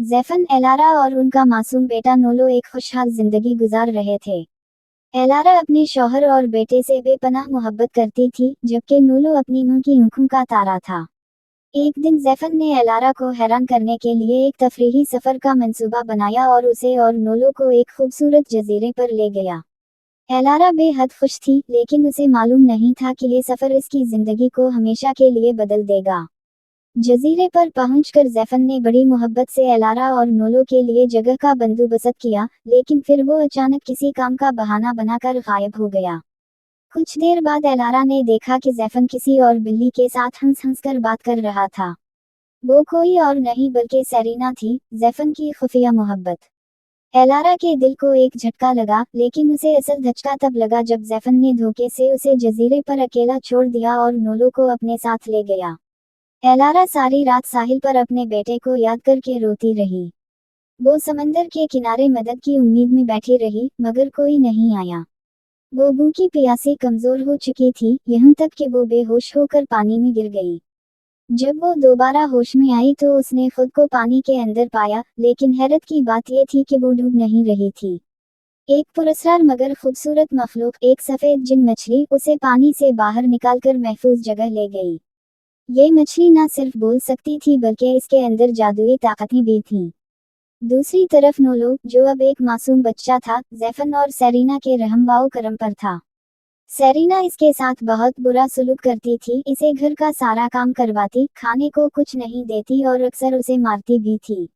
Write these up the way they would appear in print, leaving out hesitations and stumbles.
ज़ैफ़न, Elara और उनका मासूम बेटा नोलो एक खुशहाल जिंदगी गुजार रहे थे। एलारा अपने शौहर और बेटे से बेपनाह मोहब्बत करती थी, जबकि नोलो अपनी मां की आंखों का तारा था। एक दिन ज़ैफ़न ने एलारा को हैरान करने के लिए एक तफरीही सफ़र का मंसूबा बनाया और उसे और नोलो को एक खूबसूरत जजीरे पर ले गया। एलारा बेहद खुश थी, लेकिन उसे मालूम नहीं था कि ये सफ़र इसकी ज़िंदगी को हमेशा के लिए बदल देगा। जजीरे पर पहुंचकर ज़ैफ़न ने बड़ी मोहब्बत से एलारा और नोलो के लिए जगह का बंदोबस्त किया, लेकिन फिर वो अचानक किसी काम का बहाना बनाकर गायब हो गया। कुछ देर बाद एलारा ने देखा कि ज़ैफ़न किसी और बिल्ली के साथ हंस कर बात कर रहा था। वो कोई और नहीं बल्कि सेरीना थी, ज़ैफ़न की खुफिया मोहब्बत। एलारा के दिल को एक झटका लगा, लेकिन उसे असल धचका तब लगा जब ज़ैफ़न ने धोखे से उसे जजीरे पर अकेला छोड़ दिया और नोलो को अपने साथ ले गया। एलारा सारी रात साहिल पर अपने बेटे को याद करके रोती रही। वो समंदर के किनारे मदद की उम्मीद में बैठी रही, मगर कोई नहीं आया। वो भूखी प्यासी कमजोर हो चुकी थी, यहाँ तक कि वो बेहोश होकर पानी में गिर गई। जब वो दोबारा होश में आई तो उसने खुद को पानी के अंदर पाया, लेकिन हैरत की बात ये थी कि वो डूब नहीं रही थी। एक पुरस्कार मगर खूबसूरत मखलूक, एक सफ़ेद जिन मछली, उसे पानी से बाहर निकालकर महफूज जगह ले गई। ये मछली न सिर्फ बोल सकती थी बल्कि इसके अंदर जादुई ताकतें भी थीं। दूसरी तरफ नोलो, जो अब एक मासूम बच्चा था, ज़ैफ़न और सेरीना के रहम करम पर था। सेरीना इसके साथ बहुत बुरा सलूक करती थी, इसे घर का सारा काम करवाती, खाने को कुछ नहीं देती और अक्सर उसे मारती भी थी।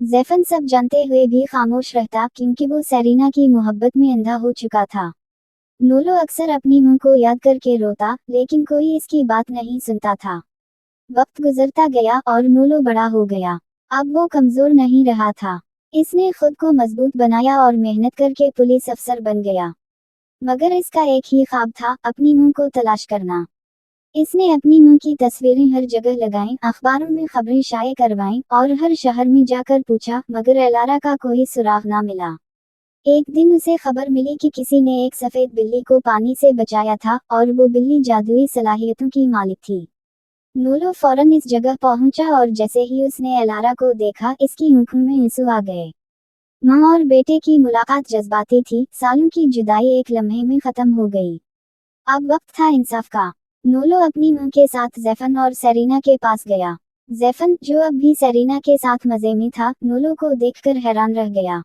ज़ैफ़न सब जानते हुए भी खामोश रहता, क्योंकि वो सेरीना की मोहब्बत में अंधा हो चुका था। नोलो अक्सर अपनी मां को याद करके रोता, लेकिन कोई इसकी बात नहीं सुनता था। वक्त गुजरता गया और नोलो बड़ा हो गया। अब वो कमजोर नहीं रहा था। इसने खुद को मजबूत बनाया और मेहनत करके पुलिस अफसर बन गया। मगर इसका एक ही ख्वाब था, अपनी मां को तलाश करना। इसने अपनी मां की तस्वीरें हर जगह लगाईं, अखबारों में खबरें शाये करवाईं और हर शहर में जाकर पूछा, मगर एलारा का कोई सुराग ना मिला। एक दिन उसे खबर मिली कि किसी ने एक सफ़ेद बिल्ली को पानी से बचाया था, और वो बिल्ली जादुई सलाहियतों की मालिक थी। नोलो फौरन इस जगह पहुंचा और जैसे ही उसने एलारा को देखा, इसकी आंखों में आंसू आ गए। मां और बेटे की मुलाकात जज्बाती थी, सालों की जुदाई एक लम्हे में खत्म हो गई। अब वक्त था इंसाफ का। नोलो अपनी मां के साथ ज़ैफ़न और सेरीना के पास गया। ज़ैफ़न, जो अब भी सेरीना के साथ मजे में था, नोलो को देखकर हैरान रह गया।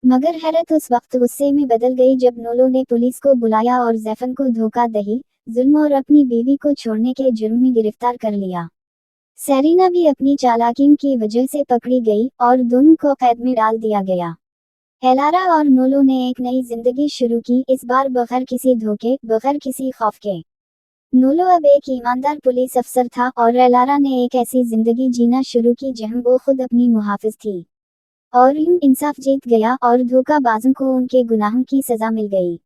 मगर हैरत उस वक्त गुस्से में बदल गई जब नोलो ने पुलिस को बुलाया और ज़ैफ़न को धोखाधड़ी, जुल्म और अपनी बीवी को छोड़ने के जुर्म में गिरफ्तार कर लिया। सेरीना भी अपनी चालाकियों की वजह से पकड़ी गई और दोनों को कैद में डाल दिया गया। एलारा और नोलो ने एक नई जिंदगी शुरू की, इस बार बगैर किसी धोखे, बगैर किसी खौफ के। नोलो अब एक ईमानदार पुलिस अफसर था और एलारा ने एक ऐसी जिंदगी जीना शुरू की जहां वो खुद अपनी मुहाफिज थी। और यूं इंसाफ जीत गया और धोखाबाजों को उनके गुनाहों की सजा मिल गई।